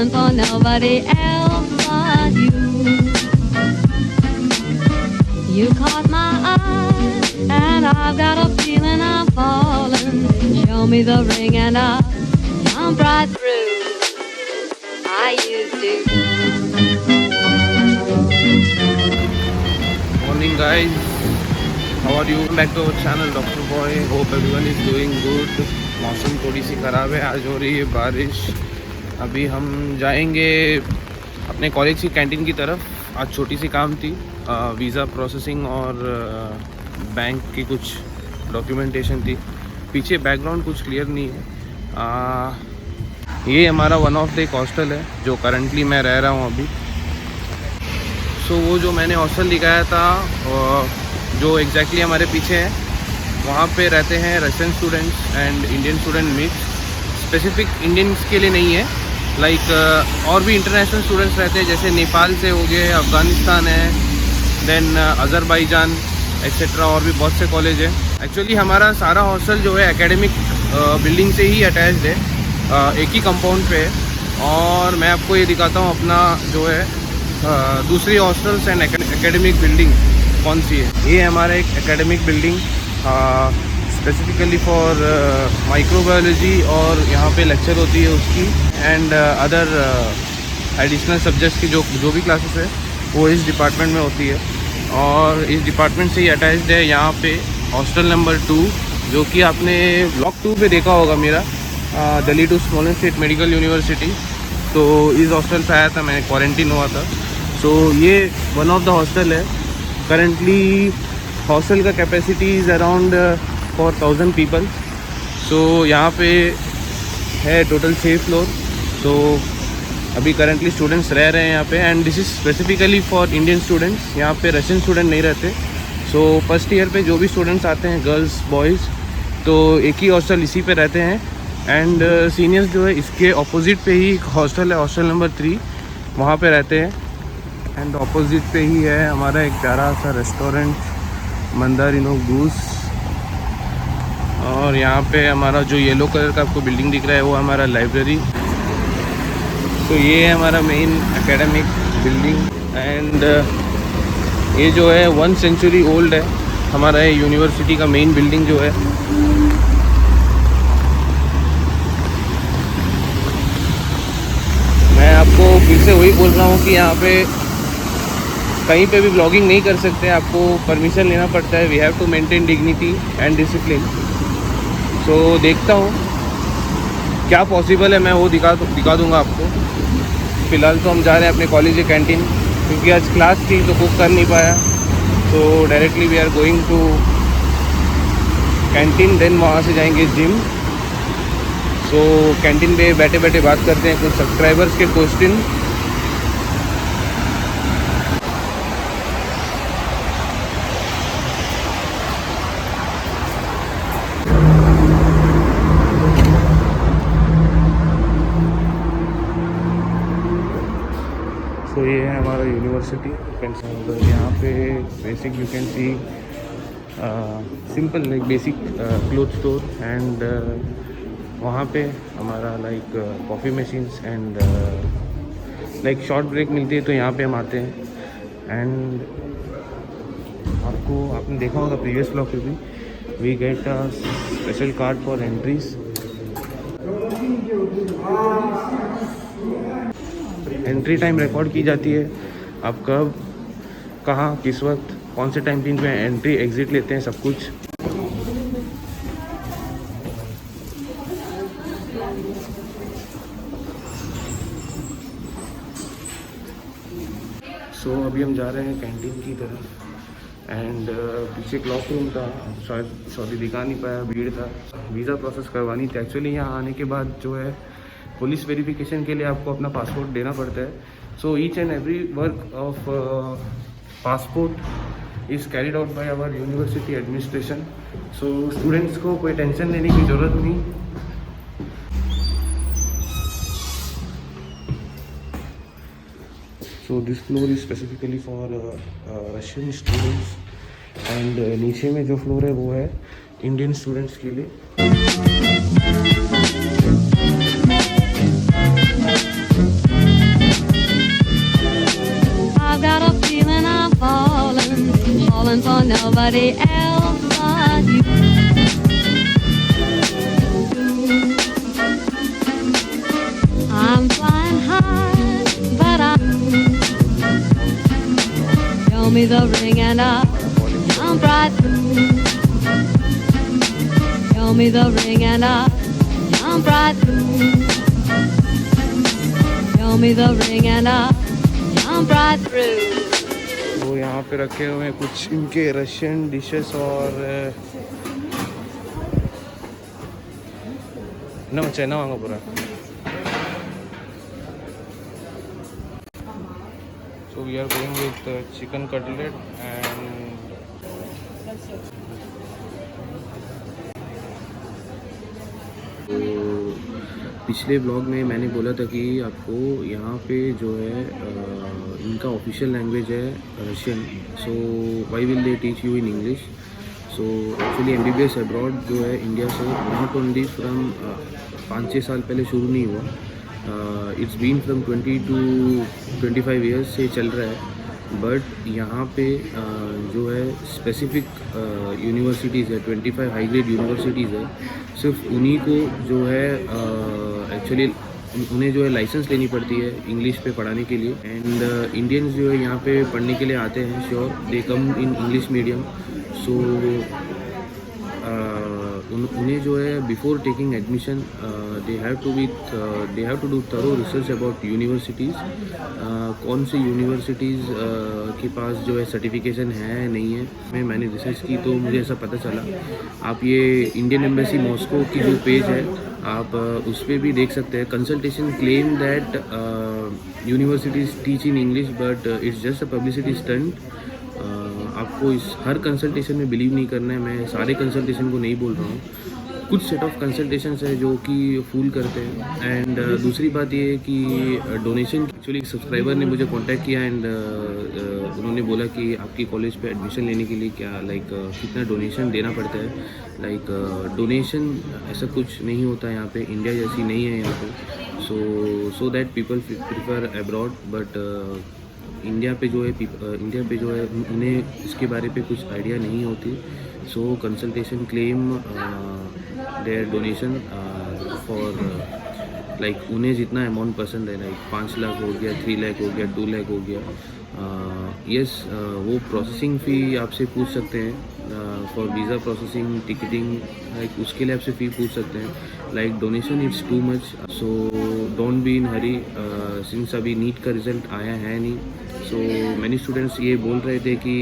falling for nobody else but you. You caught my eye, and I've got a feeling I'm falling. Show me the ring and I'll jump right through. I used to. Morning guys, how are you? Welcome back to our channel Dr. Boy. Hope everyone is doing good. मौसम थोड़ी सी ख़राब है, आज हो रही है बारिश। अभी हम जाएंगे अपने कॉलेज की कैंटीन की तरफ। आज छोटी सी काम थी, वीज़ा प्रोसेसिंग और बैंक की कुछ डॉक्यूमेंटेशन थी। पीछे बैकग्राउंड कुछ क्लियर नहीं है। ये हमारा वन ऑफ द एक हॉस्टल है जो करंटली मैं रह रहा हूँ अभी। सो वो जो मैंने हॉस्टल दिखाया था जो एग्जैक्टली हमारे पीछे है, वहाँ पे रहते हैं Russian students and Indian student mix. Specific Indians के लिए नहीं है, लाइक और भी इंटरनेशनल स्टूडेंट्स रहते हैं, जैसे नेपाल से हो गए, अफ़गानिस्तान है, देन अज़रबैजान एक्सेट्रा, और भी बहुत से कॉलेज हैं। एक्चुअली हमारा सारा हॉस्टल जो है एकेडमिक बिल्डिंग से ही अटैच्ड है, एक ही कंपाउंड पे है। और मैं आपको ये दिखाता हूँ अपना जो है दूसरी हॉस्टल्स एंड एकेडमिक बिल्डिंग कौन सी है। ये हमारा एक academic building specifically for microbiology, और यहाँ पे लेक्चर होती है उसकी, एंड अदर एडिशनल सब्जेक्ट्स की जो भी क्लासेस है वो इस डिपार्टमेंट में होती है। और इस डिपार्टमेंट से ही अटैच्ड है यहाँ पे हॉस्टल नंबर 2, जो कि आपने ब्लॉक 2 पे देखा होगा मेरा, Delhi to smallest state medical university. तो इस हॉस्टल पे आया था, मैंने क्वारंटीन हुआ था। सो ये वन ऑफ द हॉस्टल है। करंटली हॉस्टल का कैपेसिटी इज़ अराउंड 4000 पीपल। सो यहाँ पे है टोटल 6 फ्लोर। तो अभी करंटली स्टूडेंट्स रह रहे हैं यहाँ पे, and this is specifically for Indian students. यहाँ पे रशियन स्टूडेंट नहीं रहते। सो फर्स्ट ईयर पे जो भी स्टूडेंट्स आते हैं, गर्ल्स बॉयज़, तो एक ही हॉस्टल इसी पे रहते हैं। एंड सीनियर्स जो है इसके ऑपोजिट पे ही एक हॉस्टल है, हॉस्टल नंबर 3, वहाँ पे रहते हैं। एंड ऑपोजिट पे ही है हमारा एक प्यारा सा रेस्टोरेंट, मंदारिनो गूस। और यहाँ पे हमारा जो येलो कलर का आपको बिल्डिंग दिख रहा है वो हमारा लाइब्रेरी। तो ये है हमारा मेन एकेडमिक बिल्डिंग, एंड ये जो है 1 सेंचुरी ओल्ड है हमारा यूनिवर्सिटी का मेन बिल्डिंग जो है। मैं आपको फिर से वही बोल रहा हूँ कि यहाँ पे कहीं पे भी ब्लॉगिंग नहीं कर सकते, आपको परमिशन लेना पड़ता है। We have to maintain dignity and discipline. So देखता हूँ क्या पॉसिबल है, मैं वो दिखा दूँगा आपको। फ़िलहाल तो हम जा रहे हैं अपने कॉलेज के कैंटीन, क्योंकि आज क्लास थी तो कुक कर नहीं पाया। तो directly we are going to canteen, then वहाँ से जाएंगे जिम। तो कैंटीन पे बैठे बैठे बात करते हैं कुछ सब्सक्राइबर्स के क्वेश्चन। तो ये है हमारा यूनिवर्सिटी। यहाँ पे basic you can see simple like basic cloth store, and वहाँ पे हमारा like coffee machines and like short break मिलती है तो यहाँ पे हम आते हैं। एंड आपने देखा होगा प्रीवियस ब्लॉग पे भी, we get a special card for entries. Entry time record की जाती है, आप कब, कहाँ, किस वक्त, कौन से टाइम पिन पे एंट्री एग्ज़िट लेते हैं, सब कुछ। सो अभी हम जा रहे हैं कैंटीन की तरफ, एंड पीछे क्लॉक रूम था, शायद सॉरी दिखा नहीं पाया, भीड़ था। वीज़ा प्रोसेस करवानी थी। एक्चुअली यहाँ आने के बाद जो है पुलिस वेरिफिकेशन के लिए आपको अपना पासपोर्ट देना पड़ता है। So each and every work of passport is carried out by our university administration. So students को कोई टेंशन लेने की ज़रूरत नहीं। So this floor is specifically for Russian students, and नीचे में जो फ्लोर है वो है इंडियन स्टूडेंट्स के लिए। nobody else but you. I'm flying high, but show me the ring and I'll jump right through. Show me the ring and I'll jump right through. Show me the ring and I'll jump right through. तो यहाँ पे रखे हुए हैं कुछ इनके Russian dishes और ना चाइना वांगा पूरा. So we are going with chicken cutlet and तो पिछले ब्लॉग में मैंने बोला था कि आपको यहाँ पे जो है इनका ऑफिशियल लैंग्वेज है Russian. So why will they teach you in English. So actually MBBS abroad जो है इंडिया से नॉट ओनली फ्रॉम 5-6 साल पहले शुरू नहीं हुआ. It's been from 20 to 25 years से चल रहा है. बट यहाँ पे जो है स्पेसिफिक यूनिवर्सिटीज़ है, 25 हाई ग्रेड यूनिवर्सिटीज़ है. सिर्फ उन्हीं को जो है एक्चुअली उन्हें जो है लाइसेंस लेनी पड़ती है इंग्लिश पे पढ़ाने के लिए. एंड इंडियंस जो है यहाँ पे पढ़ने के लिए आते हैं. Sure they come in English medium. So उन्हें जो है before taking admission they have to do thorough research about universities. कौन सी यूनिवर्सिटीज़ के पास जो है सर्टिफिकेशन है नहीं है. मैंने रिसर्च की तो मुझे ऐसा पता चला. आप ये इंडियन एम्बेसी मॉस्को की जो पेज है आप उस पर भी देख सकते हैं. Consultation claim that universities teach in English but it's just a publicity stunt. आपको इस हर कंसल्टेशन में बिलीव नहीं करना है. मैं सारे कंसल्टेशन को नहीं बोल रहा हूँ. कुछ सेट ऑफ कंसल्टेशंस है जो कि फूल करते हैं. एंड दूसरी बात ये है कि डोनेशन. एक्चुअली एक सब्सक्राइबर ने मुझे कांटेक्ट किया एंड उन्होंने बोला कि आपकी कॉलेज पे एडमिशन लेने के लिए क्या कितना डोनेशन देना पड़ता है. डोनेशन ऐसा कुछ नहीं होता है यहाँ पे. इंडिया जैसी नहीं है यहाँ पे. So that people prefer abroad. But India पे जो है उन्हें इसके बारे पे कुछ आइडिया नहीं होती. So consultation claim their donation for उन्हें जितना अमाउंट पसंद है 5 लाख हो गया, 3 लाख हो गया, 2 लाख हो गया. यस वो प्रोसेसिंग फ़ी आपसे पूछ सकते हैं फॉर वीज़ा प्रोसेसिंग, टिकटिंग. उसके लिए आपसे फ़ी पूछ सकते हैं. Donation it's too much. So don't be in Hari since अभी नीट का रिज़ल्ट आया है नहीं. सो मैनी स्टूडेंट्स ये बोल रहे थे कि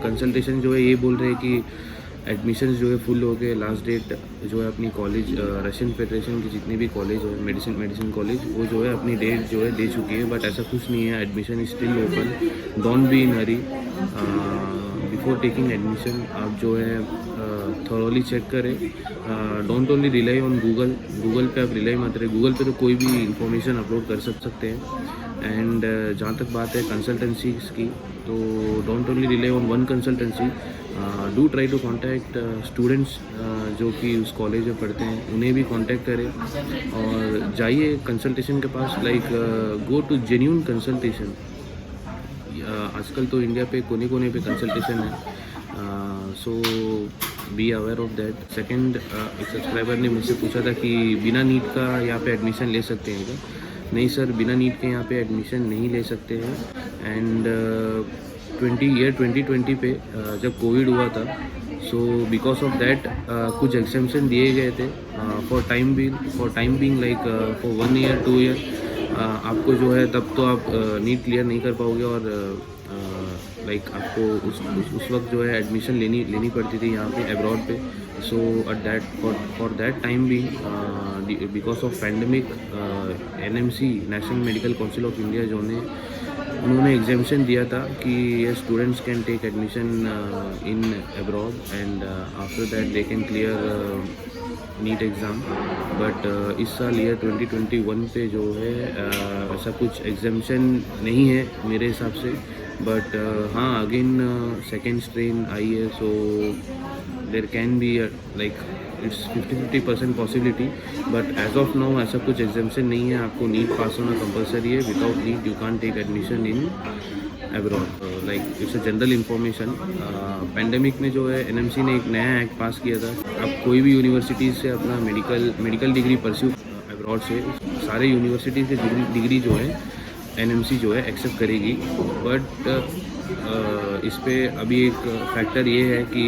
कंसल्टेशन जो है ये बोल रहे हैं कि एडमिशन्स जो है फुल हो गए. लास्ट डेट जो है अपनी कॉलेज रशियन फेडरेशन की जितने भी कॉलेज है मेडिसिन कॉलेज वो जो है अपनी डेट जो है दे चुकी है. बट ऐसा कुछ नहीं है. Admission is still open. Don't be in Hari. Before taking admission आप जो है थॉरोली चेक करें. Don't only rely on Google पे आप रिलाई मत रहे. गूगल पे तो कोई भी इंफॉर्मेशन अपलोड कर सकते हैं. एंड जहाँ तक बात है कंसल्टेंसीज की तो don't only rely on one consultancy. Do try to contact students जो कि उस कॉलेज में पढ़ते हैं. उन्हें भी कॉन्टैक्ट करें और जाइए कंसल्टेशन के पास. Go to genuine consultation. आजकल तो इंडिया पे कोने कोने पे कंसल्टेशन है. So be aware of that. Second एक सब्सक्राइबर ने मुझसे पूछा था कि बिना नीट का यहाँ पे एडमिशन ले सकते हैं क्या. नहीं सर, बिना नीट के यहाँ पे एडमिशन नहीं ले सकते हैं. एंड 2020 पे जब कोविड हुआ था सो बिकॉज ऑफ दैट कुछ एग्जाम्शन दिए गए थे for time being for 1 year 2 year. आपको जो है तब तो आप नीट क्लियर नहीं कर पाओगे और आपको उस वक्त जो है एडमिशन लेनी पड़ती थी यहाँ पे अब्रॉड पे. So for that time being because of pandemic NMC national medical council of India जो उन्होंने एग्जाम्शन दिया था कि ये students can take admission in abroad and after that they can clear NEET exam. But इस साल year 2021 पे जो है ऐसा कुछ एग्जाम्शन नहीं है मेरे हिसाब से. बट हाँ अगेन सेकेंड स्ट्रेन आई है. So there can be it's 50-50% possibility. But as of now ऐसा कुछ एग्जाम्शन नहीं है. आपको नीट पास होना कंपलसरी है. Without NEET you can't take admission in abroad. Like it's a general information. Pandemic में जो है एनएमसी ने एक नया एक्ट पास किया था। अब कोई भी यूनिवर्सिटीज़ से अपना मेडिकल डिग्री परस्यू एब्रॉड से सारे यूनिवर्सिटीज़ से डिग्री जो है एनएमसी जो है एक्सेप्ट करेगी। बट इस पे अभी एक फैक्टर ये है कि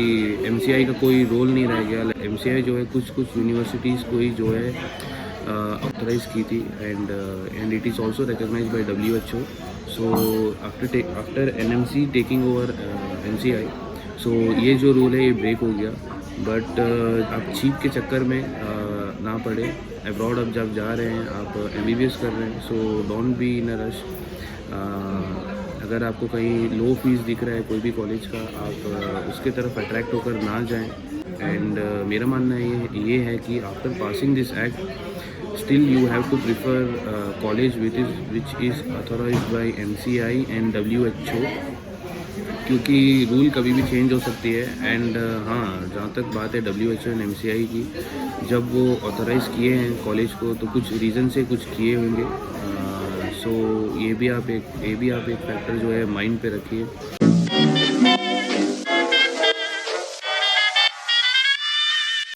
एमसीआई का कोई रोल नहीं रह गया। एमसीआई जो है कुछ यूनिवर्सिटीज़ को ही जो है ऑथराइज की थी and it is also recognised by WHO। So after NMC taking over MCI, so ये जो रूल है ये ब्रेक हो गया। बट आप चीप के चक्कर में ना पड़े। अब्रॉड अब जब जा रहे हैं, आप MBBS कर रहे हैं, so don't be in a rush. अगर आपको कहीं लो फीस दिख रहा है कोई भी कॉलेज का, आप उसके तरफ अट्रैक्ट होकर ना जाएं। एंड मेरा मानना ये है कि after passing this act still you have to prefer college which is authorised by MCI and WHO, क्योंकि रूल कभी भी चेंज हो सकती है। एंड हाँ, जहाँ तक बात है WHO एंड MCI की, जब वो ऑथराइज़ किए हैं कॉलेज को तो कुछ रीज़न से कुछ किए होंगे। सो ये भी आप एक फैक्टर जो है माइंड पे रखिए।